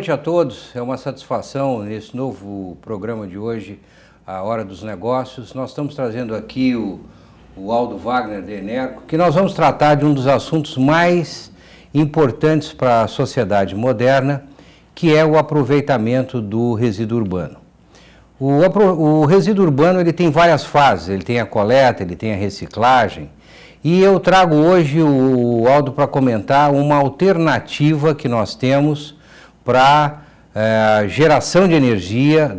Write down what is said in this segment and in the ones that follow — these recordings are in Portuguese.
noite a todos. É uma satisfação nesse novo programa de hoje, a Hora dos Negócios. Nós estamos trazendo aqui o Aldo Wagner de Enerco, que nós vamos tratar de um dos assuntos mais importantes para a sociedade moderna, que é o aproveitamento do resíduo urbano. O resíduo urbano ele tem várias fases, ele tem a coleta, ele tem a reciclagem, e eu trago hoje o Aldo para comentar uma alternativa que nós temos para geração de energia,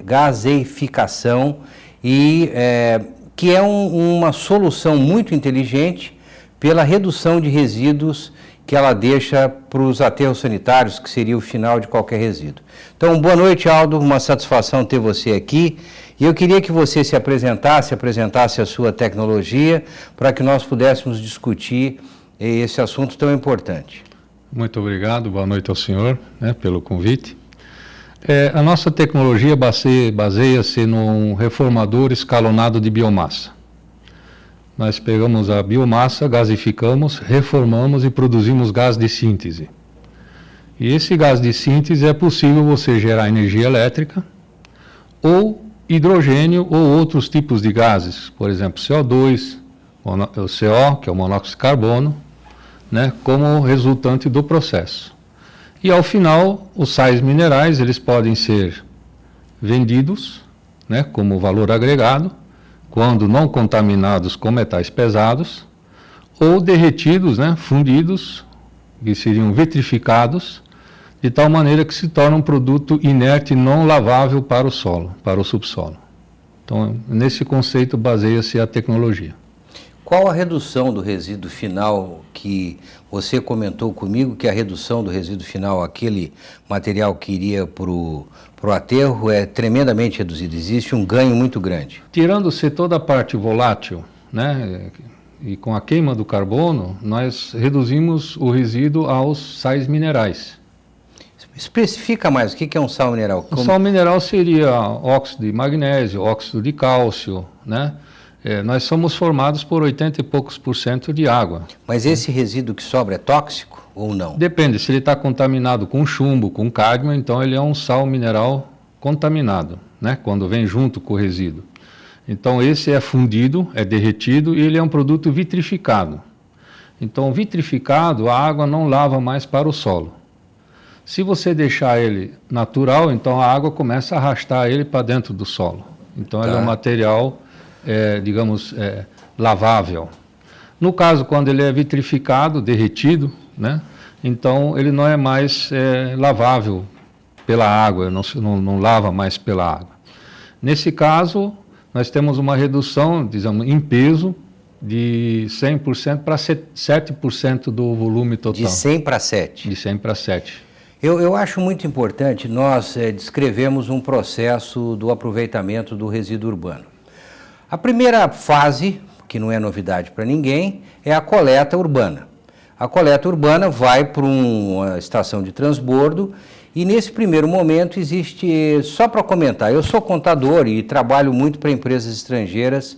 gaseificação, e que é uma solução muito inteligente pela redução de resíduos que ela deixa para os aterros sanitários, que seria o final de qualquer resíduo. Então, boa noite, Aldo, uma satisfação ter você aqui. E eu queria que você se apresentasse a sua tecnologia, para que nós pudéssemos discutir esse assunto tão importante. Muito obrigado, boa noite ao senhor, pelo convite. A nossa tecnologia baseia-se num reformador escalonado de biomassa. Nós pegamos a biomassa, gasificamos, reformamos e produzimos gás de síntese. E esse gás de síntese é possível você gerar energia elétrica ou hidrogênio ou outros tipos de gases, por exemplo, CO2, o CO, que é o monóxido de carbono, como resultante do processo. E ao final, os sais minerais, eles podem ser vendidos, como valor agregado, quando não contaminados com metais pesados, ou derretidos, fundidos, que seriam vitrificados, de tal maneira que se torna um produto inerte não lavável para o solo, para o subsolo. Então, nesse conceito baseia-se a tecnologia. Qual a redução do resíduo final que você comentou comigo, que a redução do resíduo final, aquele material que iria para o aterro, é tremendamente reduzido? Existe um ganho muito grande. Tirando-se toda a parte volátil, e com a queima do carbono, nós reduzimos o resíduo aos sais minerais. Especifica mais, o que é um sal mineral? Um sal mineral seria óxido de magnésio, óxido de cálcio, nós somos formados por 80 e poucos % de água. Mas esse resíduo que sobra é tóxico ou não? Depende, se ele está contaminado com chumbo, com cádmio, então ele é um sal mineral contaminado, quando vem junto com o resíduo. Então esse é fundido, é derretido e ele é um produto vitrificado. Então vitrificado, a água não lava mais para o solo. Se você deixar ele natural, então a água começa a arrastar ele para dentro do solo. Então ele é um material lavável. No caso, quando ele é vitrificado, derretido, então ele não é mais lavável pela água, não lava mais pela água. Nesse caso, nós temos uma redução, em peso, de 100% para 7% do volume total. De 100 para 7? De 100 para 7. Eu acho muito importante nós descrevermos um processo do aproveitamento do resíduo urbano. A primeira fase, que não é novidade para ninguém, é a coleta urbana. A coleta urbana vai para uma estação de transbordo e nesse primeiro momento existe, só para comentar, eu sou contador e trabalho muito para empresas estrangeiras,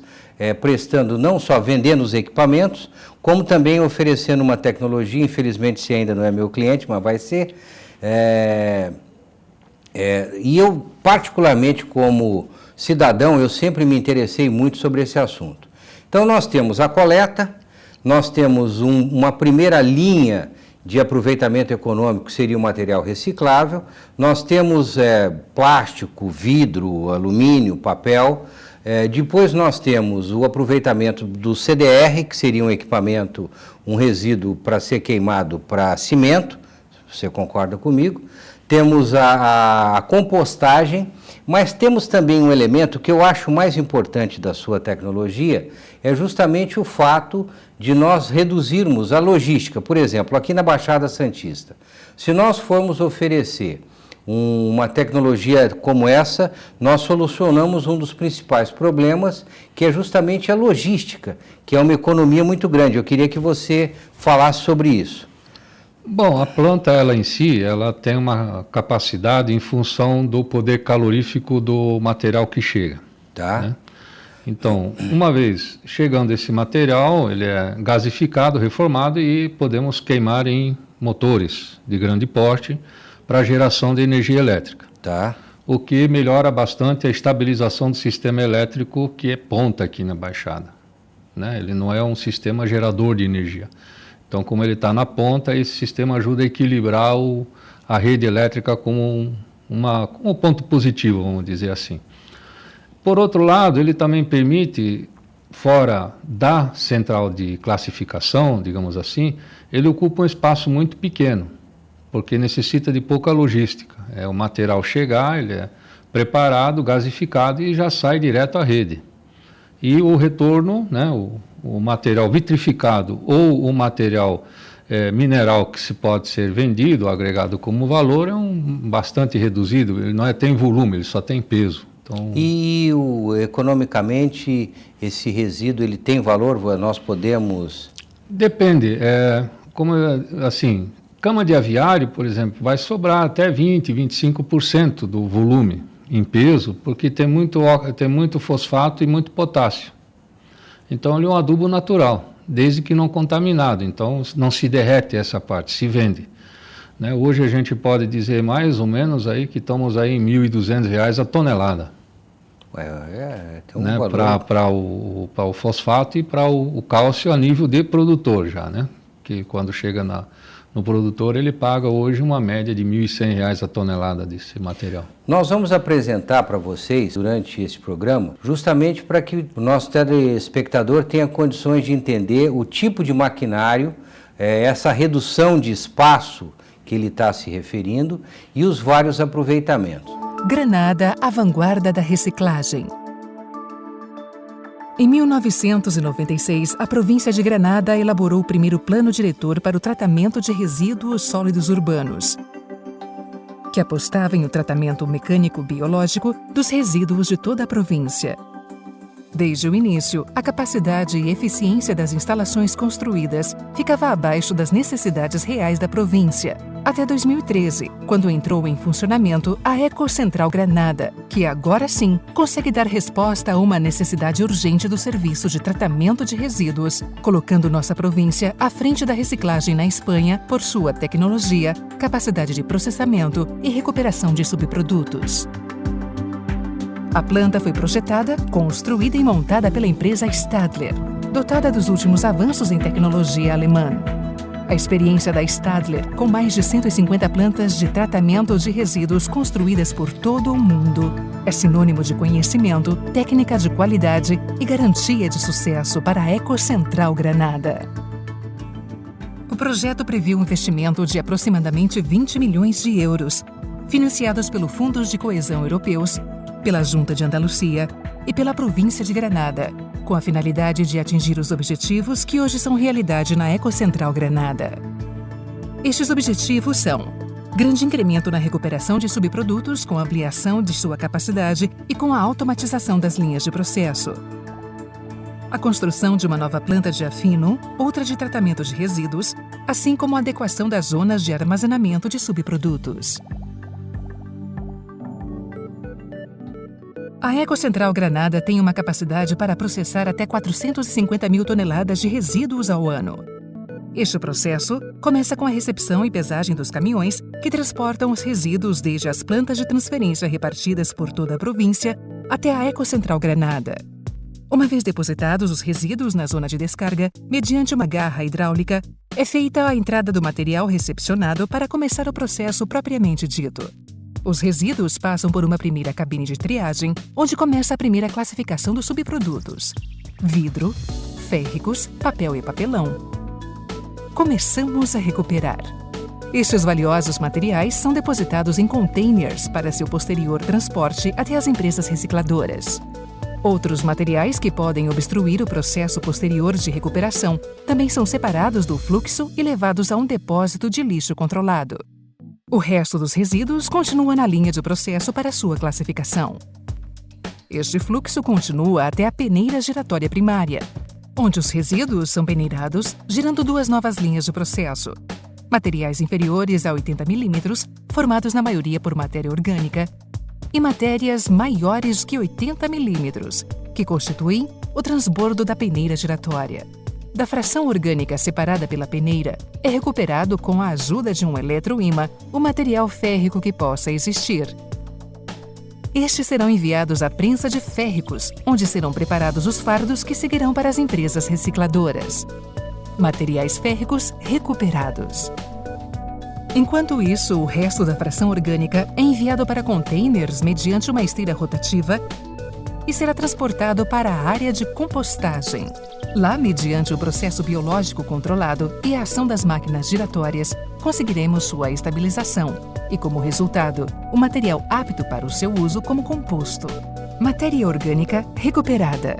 prestando não só vendendo os equipamentos, como também oferecendo uma tecnologia, infelizmente se ainda não é meu cliente, mas vai ser. E eu particularmente como cidadão, eu sempre me interessei muito sobre esse assunto. Então nós temos a coleta, nós temos uma primeira linha de aproveitamento econômico, que seria o material reciclável, nós temos plástico, vidro, alumínio, papel, depois nós temos o aproveitamento do CDR, que seria um equipamento, um resíduo para ser queimado para cimento, você concorda comigo, temos a compostagem, mas temos também um elemento que eu acho mais importante da sua tecnologia, é justamente o fato de nós reduzirmos a logística. Por exemplo, aqui na Baixada Santista, se nós formos oferecer uma tecnologia como essa, nós solucionamos um dos principais problemas, que é justamente a logística, que é uma economia muito grande. Eu queria que você falasse sobre isso. Bom, a planta, ela em si, ela tem uma capacidade em função do poder calorífico do material que chega. Tá. Então, uma vez chegando esse material, ele é gasificado, reformado e podemos queimar em motores de grande porte para a geração de energia elétrica. Tá. O que melhora bastante a estabilização do sistema elétrico, que é ponta aqui na Baixada, né? Ele não é um sistema gerador de energia. Então, como ele está na ponta, esse sistema ajuda a equilibrar a rede elétrica como um ponto positivo, vamos dizer assim. Por outro lado, ele também permite, fora da central de classificação, digamos assim, ele ocupa um espaço muito pequeno, porque necessita de pouca logística. É o material chegar, ele é preparado, gasificado e já sai direto à rede. E o retorno, né, o material vitrificado ou o material mineral que se pode ser vendido, agregado como valor, é bastante reduzido. Ele não tem volume, ele só tem peso. Então... E economicamente, esse resíduo ele tem valor? Nós podemos... Depende. Assim, cama de aviário, por exemplo, vai sobrar até 20%, 25% do volume em peso, porque tem muito fosfato e muito potássio. Então, ele é um adubo natural, desde que não contaminado. Então, não se derrete essa parte, se vende. Né? Hoje a gente pode dizer mais ou menos aí que estamos aí em R$ 1.200 a tonelada. Tem um valor. Para o fosfato e para o cálcio a nível de produtor já, né? Que quando chega no produtor, ele paga hoje uma média de R$ 1.100 a tonelada desse material. Nós vamos apresentar para vocês, durante esse programa, justamente para que o nosso telespectador tenha condições de entender o tipo de maquinário, essa redução de espaço que ele está se referindo e os vários aproveitamentos. Granada, a vanguarda da reciclagem. Em 1996, a província de Granada elaborou o primeiro plano diretor para o tratamento de resíduos sólidos urbanos, que apostava em o tratamento mecânico-biológico dos resíduos de toda a província. Desde o início, a capacidade e eficiência das instalações construídas ficava abaixo das necessidades reais da província, até 2013, quando entrou em funcionamento a Ecocentral Granada, que agora sim consegue dar resposta a uma necessidade urgente do serviço de tratamento de resíduos, colocando nossa província à frente da reciclagem na Espanha por sua tecnologia, capacidade de processamento e recuperação de subprodutos. A planta foi projetada, construída e montada pela empresa Stadler, dotada dos últimos avanços em tecnologia alemã. A experiência da Stadler, com mais de 150 plantas de tratamento de resíduos construídas por todo o mundo, é sinônimo de conhecimento, técnica de qualidade e garantia de sucesso para a Ecocentral Granada. O projeto previu um investimento de aproximadamente 20 milhões de euros, financiados pelos Fundos de Coesão Europeus, pela Junta de Andalucia e pela província de Granada, com a finalidade de atingir os objetivos que hoje são realidade na Ecocentral Granada. Estes objetivos são: grande incremento na recuperação de subprodutos com ampliação de sua capacidade e com a automatização das linhas de processo, a construção de uma nova planta de afino, outra de tratamento de resíduos, assim como a adequação das zonas de armazenamento de subprodutos. A Ecocentral Granada tem uma capacidade para processar até 450 mil toneladas de resíduos ao ano. Este processo começa com a recepção e pesagem dos caminhões que transportam os resíduos desde as plantas de transferência repartidas por toda a província até a Ecocentral Granada. Uma vez depositados os resíduos na zona de descarga, mediante uma garra hidráulica, é feita a entrada do material recepcionado para começar o processo propriamente dito. Os resíduos passam por uma primeira cabine de triagem, onde começa a primeira classificação dos subprodutos: vidro, férricos, papel e papelão. Começamos a recuperar. Estes valiosos materiais são depositados em containers para seu posterior transporte até as empresas recicladoras. Outros materiais que podem obstruir o processo posterior de recuperação também são separados do fluxo e levados a um depósito de lixo controlado. O resto dos resíduos continua na linha de processo para sua classificação. Este fluxo continua até a peneira giratória primária, onde os resíduos são peneirados, girando duas novas linhas de processo. Materiais inferiores a 80 milímetros, formados na maioria por matéria orgânica, e matérias maiores que 80 milímetros, que constituem o transbordo da peneira giratória. da fração orgânica separada pela peneira, é recuperado com a ajuda de um eletroímã o material férrico que possa existir. Estes serão enviados à prensa de férricos, onde serão preparados os fardos que seguirão para as empresas recicladoras. Materiais férricos recuperados. Enquanto isso, o resto da fração orgânica é enviado para containers mediante uma esteira rotativa e será transportado para a área de compostagem. Lá, mediante o processo biológico controlado e a ação das máquinas giratórias, conseguiremos sua estabilização e, como resultado, o material apto para o seu uso como composto. Matéria orgânica recuperada.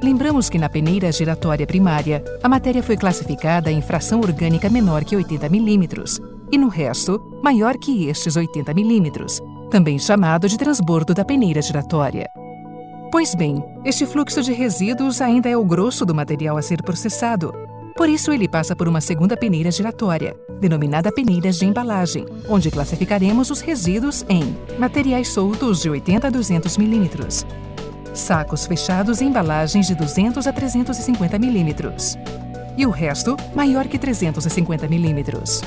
Lembramos que na peneira giratória primária, a matéria foi classificada em fração orgânica menor que 80 milímetros e, no resto, maior que estes 80 milímetros, também chamado de transbordo da peneira giratória. Pois bem, este fluxo de resíduos ainda é o grosso do material a ser processado. Por isso, ele passa por uma segunda peneira giratória, denominada peneiras de embalagem, onde classificaremos os resíduos em materiais soltos de 80 a 200 milímetros, sacos fechados e embalagens de 200 a 350 milímetros, e o resto maior que 350 milímetros.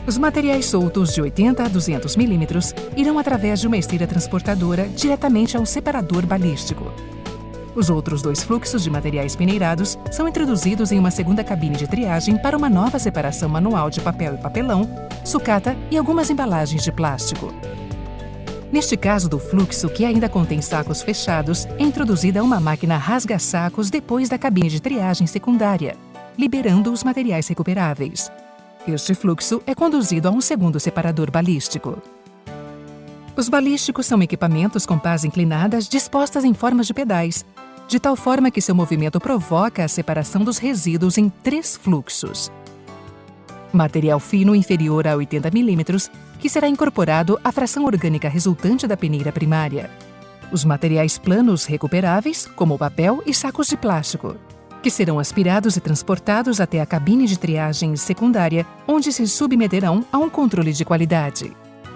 Os materiais soltos de 80 a 200 milímetros irão através de uma esteira transportadora diretamente ao separador balístico. Os outros dois fluxos de materiais peneirados são introduzidos em uma segunda cabine de triagem para uma nova separação manual de papel e papelão, sucata e algumas embalagens de plástico. Neste caso do fluxo, que ainda contém sacos fechados, é introduzida uma máquina rasga-sacos depois da cabine de triagem secundária, liberando os materiais recuperáveis. Este fluxo é conduzido a um segundo separador balístico. Os balísticos são equipamentos com pás inclinadas dispostas em forma de pedais, de tal forma que seu movimento provoca a separação dos resíduos em 3 fluxos. Material fino inferior a 80 milímetros, que será incorporado à fração orgânica resultante da peneira primária. Os materiais planos recuperáveis, como papel e sacos de plástico, que serão aspirados e transportados até a cabine de triagem secundária, onde se submeterão a um controle de qualidade.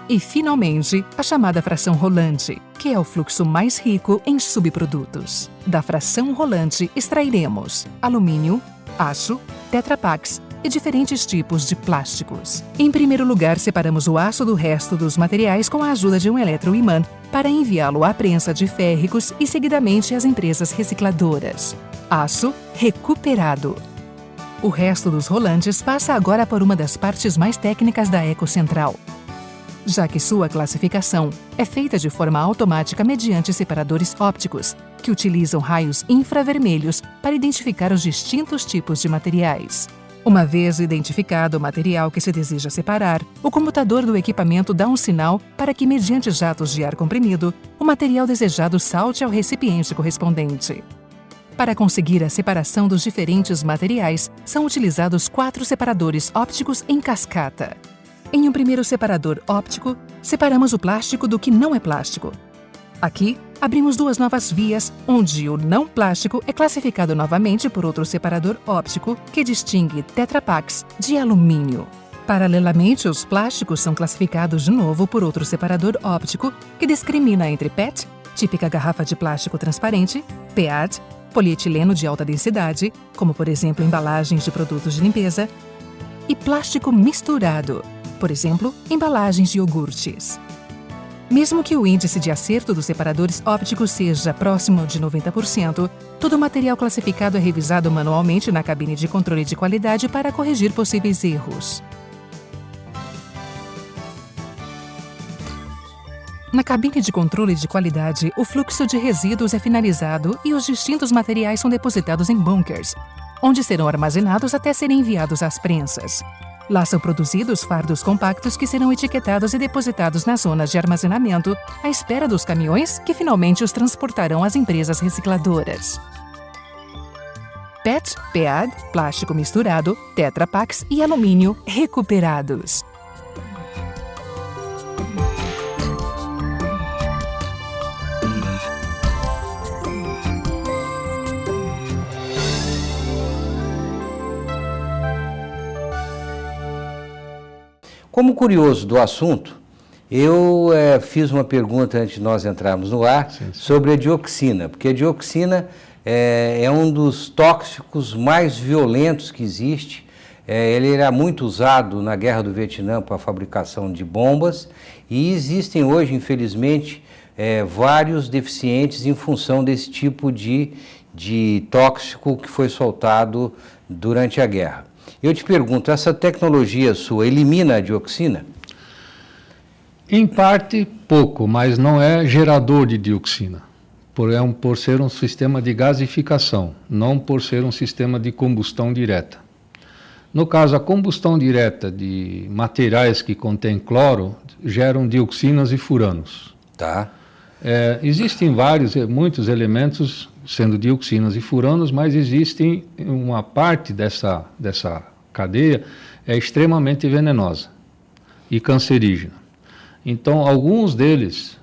E, finalmente, a chamada fração rolante, que é o fluxo mais rico em subprodutos. Da fração rolante extrairemos alumínio, aço, Tetra Paks e diferentes tipos de plásticos. Em primeiro lugar, separamos o aço do resto dos materiais com a ajuda de um eletroímã para enviá-lo à prensa de férricos e, seguidamente, às empresas recicladoras. Aço recuperado. O resto dos rolantes passa agora por uma das partes mais técnicas da Ecocentral, já que sua classificação é feita de forma automática mediante separadores ópticos, que utilizam raios infravermelhos para identificar os distintos tipos de materiais. Uma vez identificado o material que se deseja separar, o computador do equipamento dá um sinal para que, mediante jatos de ar comprimido, o material desejado salte ao recipiente correspondente. Para conseguir a separação dos diferentes materiais, são utilizados 4 separadores ópticos em cascata. Em um primeiro separador óptico, separamos o plástico do que não é plástico. Aqui, abrimos 2 novas vias, onde o não plástico é classificado novamente por outro separador óptico que distingue Tetra Paks de alumínio. Paralelamente, os plásticos são classificados de novo por outro separador óptico que discrimina entre PET, típica garrafa de plástico transparente, PEAD, polietileno de alta densidade, como por exemplo embalagens de produtos de limpeza, e plástico misturado, por exemplo, embalagens de iogurtes. Mesmo que o índice de acerto dos separadores ópticos seja próximo de 90%, todo o material classificado é revisado manualmente na cabine de controle de qualidade para corrigir possíveis erros. Na cabine de controle de qualidade, o fluxo de resíduos é finalizado e os distintos materiais são depositados em bunkers, onde serão armazenados até serem enviados às prensas. Lá são produzidos fardos compactos que serão etiquetados e depositados nas zonas de armazenamento, à espera dos caminhões que finalmente os transportarão às empresas recicladoras. PET, PEAD, plástico misturado, Tetra Paks e alumínio recuperados. Como curioso do assunto, eu fiz uma pergunta antes de nós entrarmos no ar sobre a dioxina, porque a dioxina é um dos tóxicos mais violentos que existe. Ele era muito usado na Guerra do Vietnã para a fabricação de bombas e existem hoje, infelizmente, vários deficientes em função desse tipo de tóxico que foi soltado durante a guerra. Eu te pergunto, essa tecnologia sua elimina a dioxina? Em parte, pouco, mas não é gerador de dioxina, por ser um sistema de gasificação, não por ser um sistema de combustão direta. No caso, a combustão direta de materiais que contêm cloro geram dioxinas e furanos. Tá. Existem muitos elementos sendo dioxinas e furanos, mas existem uma parte dessa cadeia extremamente venenosa e cancerígena. Então, alguns deles,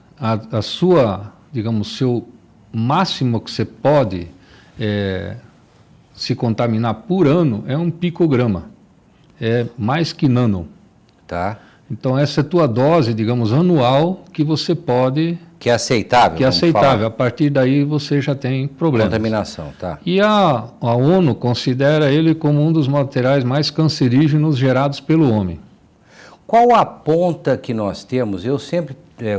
seu máximo que você pode se contaminar por ano é 1 picograma, é mais que nano. Tá. Então, essa é a tua dose, anual que você pode... Que é aceitável. Que é aceitável. A partir daí você já tem problemas. Contaminação, tá. E a ONU considera ele como um dos materiais mais cancerígenos gerados pelo homem. Qual a ponta que nós temos? Eu sempre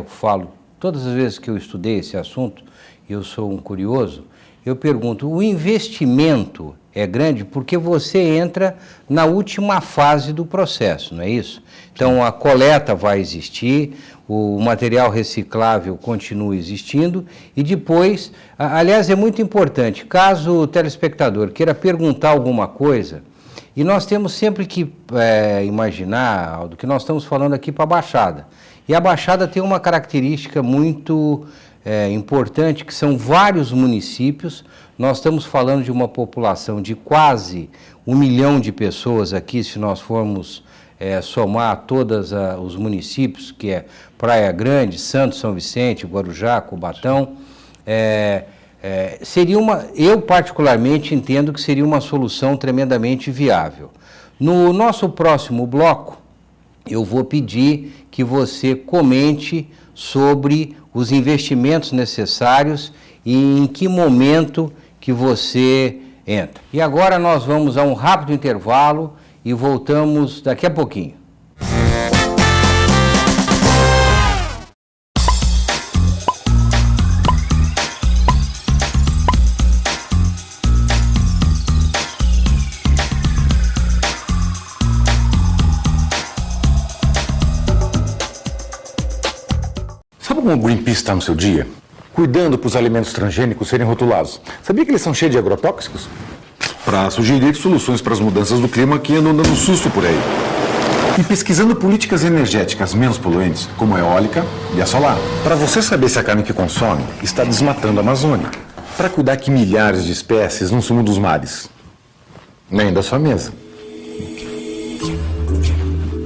falo, todas as vezes que eu estudei esse assunto, eu sou um curioso, eu pergunto, o investimento é grande porque você entra na última fase do processo, não é isso? Então a coleta vai existir, o material reciclável continua existindo e depois, aliás, é muito importante, caso o telespectador queira perguntar alguma coisa, e nós temos sempre que imaginar, Aldo, que nós estamos falando aqui para a Baixada. E a Baixada tem uma característica muito importante, que são vários municípios. Nós estamos falando de uma população de quase 1 milhão de pessoas aqui, se nós formos somar todos os municípios, que é Praia Grande, Santos, São Vicente, Guarujá, Cubatão. Eu particularmente entendo que seria uma solução tremendamente viável. No nosso próximo bloco, eu vou pedir que você comente sobre os investimentos necessários e em que momento que você entra. E agora nós vamos a um rápido intervalo e voltamos daqui a pouquinho. Sabe como o Greenpeace está no seu dia? Cuidando para os alimentos transgênicos serem rotulados. Sabia que eles são cheios de agrotóxicos? Para sugerir soluções para as mudanças do clima que andam dando susto por aí. E pesquisando políticas energéticas menos poluentes, como a eólica e a solar. Para você saber se a carne que consome está desmatando a Amazônia. Para cuidar que milhares de espécies não sumam dos mares. Nem da sua mesa.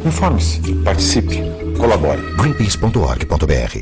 Informe-se, participe, colabore. Greenpeace.org.br.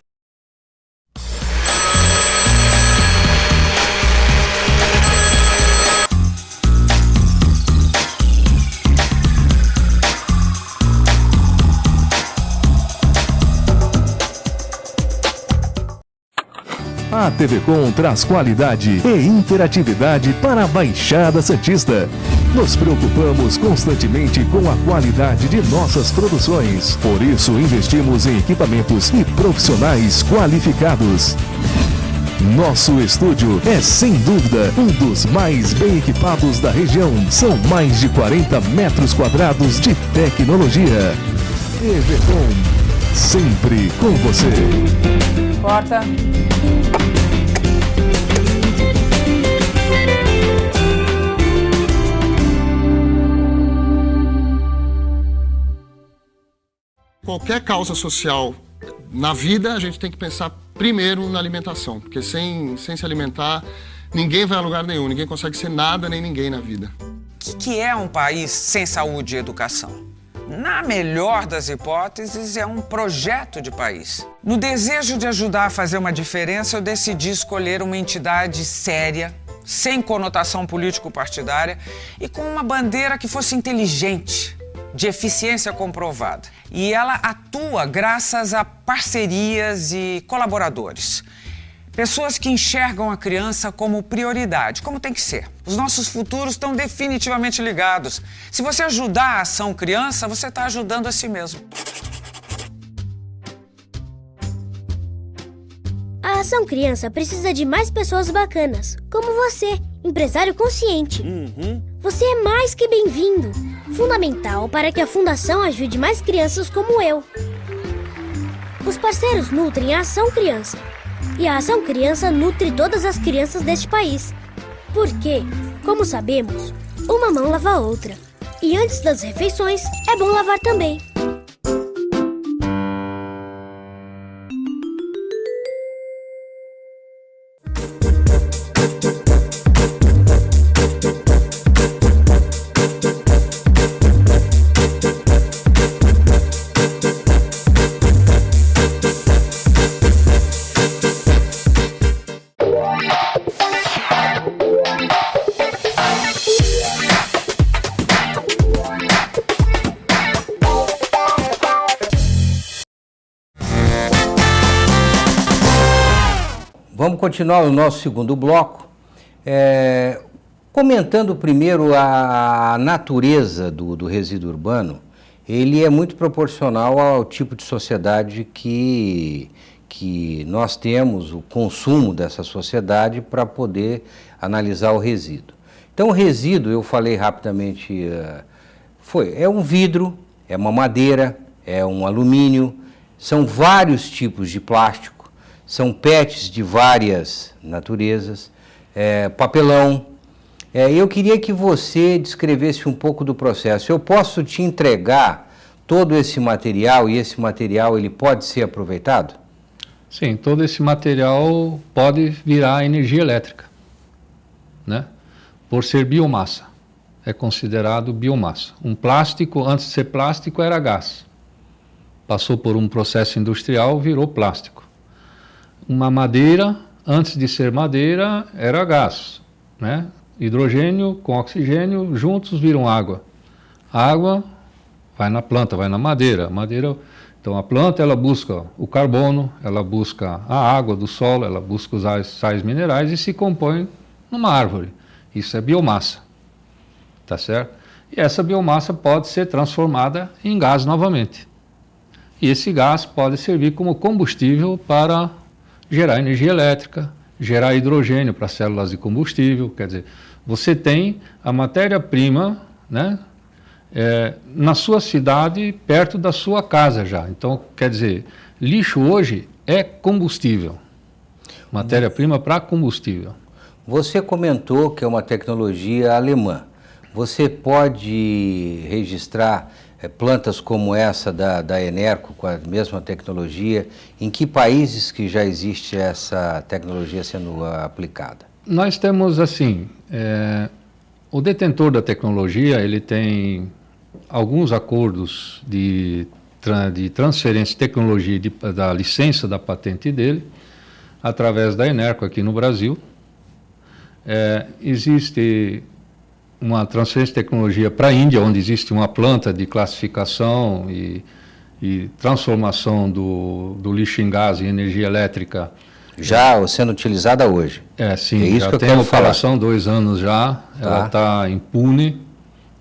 A TV Com traz qualidade e interatividade para a Baixada Santista. Nos preocupamos constantemente com a qualidade de nossas produções. Por isso, investimos em equipamentos e profissionais qualificados. Nosso estúdio é, sem dúvida, um dos mais bem equipados da região. São mais de 40 metros quadrados de tecnologia. TV Com, sempre com você. Corta. Qualquer causa social na vida, a gente tem que pensar primeiro na alimentação, porque sem se alimentar, ninguém vai a lugar nenhum, ninguém consegue ser nada nem ninguém na vida. O que é um país sem saúde e educação? Na melhor das hipóteses, é um projeto de país. No desejo de ajudar a fazer uma diferença, eu decidi escolher uma entidade séria, sem conotação político-partidária e com uma bandeira que fosse inteligente, de eficiência comprovada. E ela atua graças a parcerias e colaboradores. Pessoas que enxergam a criança como prioridade, como tem que ser. Os nossos futuros estão definitivamente ligados. Se você ajudar a ação criança, você está ajudando a si mesmo. A Ação Criança precisa de mais pessoas bacanas, como você, empresário consciente. Você é mais que bem-vindo. Fundamental para que a Fundação ajude mais crianças como eu. Os parceiros nutrem a Ação Criança. E a Ação Criança nutre todas as crianças deste país. Porque, como sabemos, uma mão lava a outra. E antes das refeições, é bom lavar também. Vamos continuar o nosso segundo bloco, comentando primeiro a natureza do resíduo urbano. Ele é muito proporcional ao tipo de sociedade que nós temos, o consumo dessa sociedade, para poder analisar o resíduo. Então, o resíduo, eu falei rapidamente, é um vidro, é uma madeira, é um alumínio, são vários tipos de plástico, são PETs de várias naturezas, papelão. Eu queria que você descrevesse um pouco do processo. Eu posso te entregar todo esse material e esse material ele pode ser aproveitado? Sim, todo esse material pode virar energia elétrica, né? Por ser biomassa. É considerado biomassa. Um plástico, antes de ser plástico, era gás. Passou por um processo industrial, virou plástico. Uma madeira, antes de ser madeira, era gás, né? Hidrogênio com oxigênio juntos viram água. A água vai na planta, vai na madeira. Então a planta ela busca o carbono, ela busca a água do solo, ela busca os sais minerais e se compõe numa árvore. Isso é biomassa, tá certo? E essa biomassa pode ser transformada em gás novamente. E esse gás pode servir como combustível para gerar energia elétrica, gerar hidrogênio para células de combustível. Quer dizer, você tem a matéria-prima, né, na sua cidade, perto da sua casa já. Então, quer dizer, lixo hoje é combustível, matéria-prima para combustível. Você comentou que é uma tecnologia alemã. Você pode registrar plantas como essa da Enerco, com a mesma tecnologia, em que países que já existe essa tecnologia sendo aplicada? Nós temos assim, o detentor da tecnologia, ele tem alguns acordos de transferência de tecnologia da licença da patente dele, através da Enerco aqui no Brasil. Existe uma transferência de tecnologia para a Índia, onde existe uma planta de classificação e transformação do lixo em gás em energia elétrica. Já sendo utilizada hoje? Sim, é isso já que eu tem quero operação falar. 2 anos já. Tá. Ela está em Pune,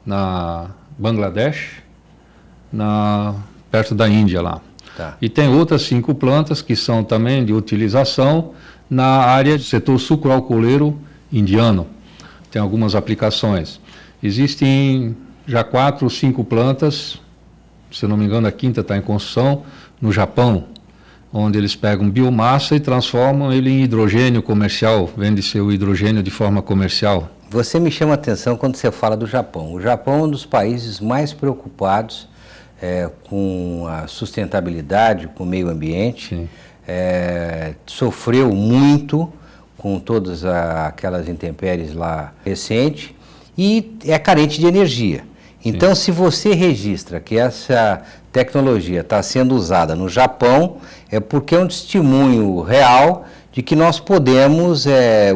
na Bangladesh, perto da Índia lá. Tá. E tem outras 5 plantas que são também de utilização na área do setor sucroalcooleiro indiano. Tem algumas aplicações. Existem já 4 ou 5 plantas, se eu não me engano a 5ª está em construção, no Japão, onde eles pegam biomassa e transformam ele em hidrogênio comercial, vende seu hidrogênio de forma comercial. Você me chama a atenção quando você fala do Japão. O Japão é um dos países mais preocupados com a sustentabilidade, com o meio ambiente. Sofreu muito com todas aquelas intempéries lá recentes, e é carente de energia. Então, se você registra que essa tecnologia está sendo usada no Japão, é porque é um testemunho real de que nós podemos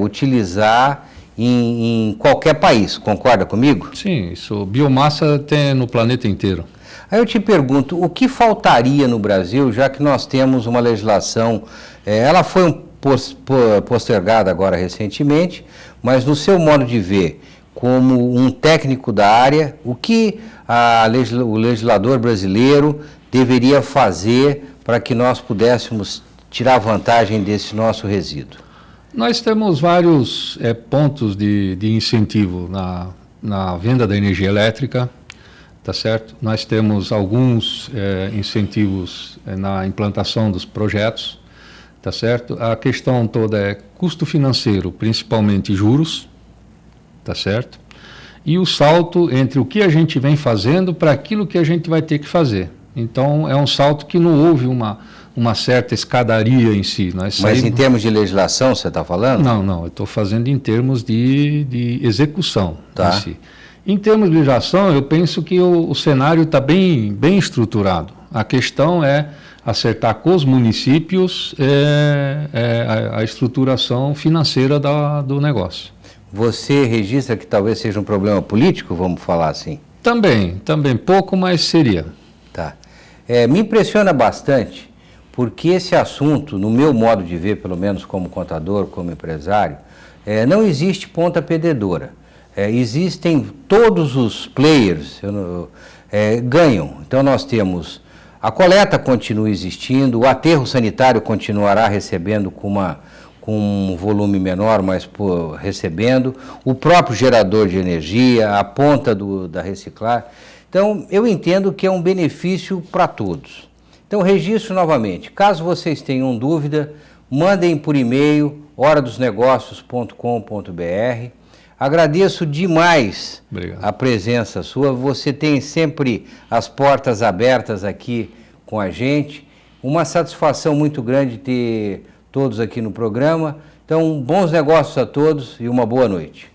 utilizar em qualquer país. Concorda comigo? Sim, isso, biomassa tem no planeta inteiro. Aí eu te pergunto, o que faltaria no Brasil, já que nós temos uma legislação, ela foi postergada agora recentemente, mas no seu modo de ver, como um técnico da área, o que o legislador brasileiro deveria fazer para que nós pudéssemos tirar vantagem desse nosso resíduo? Nós temos vários pontos de incentivo na venda da energia elétrica, tá certo? Nós temos alguns incentivos na implantação dos projetos, tá certo? A questão toda é custo financeiro, principalmente juros, tá certo? E o salto entre o que a gente vem fazendo para aquilo que a gente vai ter que fazer. Então, é um salto que não houve uma certa escadaria em si. Mas em termos de legislação, você está falando? Não, eu estou fazendo em termos de execução tá. em si. Em termos de legislação, eu penso que o cenário está bem estruturado. A questão é acertar com os municípios a estruturação financeira do negócio. Você registra que talvez seja um problema político, vamos falar assim? Também pouco, mas seria. Tá. Me impressiona bastante, porque esse assunto, no meu modo de ver, pelo menos como contador, como empresário, não existe ponta perdedora. Existem todos os players ganham. Então nós temos a coleta continua existindo, o aterro sanitário continuará recebendo com um volume menor, mas recebendo, o próprio gerador de energia, a ponta da reciclagem. Então, eu entendo que é um benefício para todos. Então, registro novamente. Caso vocês tenham dúvida, mandem por e-mail, horadosnegócios.com.br. Agradeço demais a presença sua. Você tem sempre as portas abertas aqui com a gente. Uma satisfação muito grande ter todos aqui no programa. Então, bons negócios a todos e uma boa noite.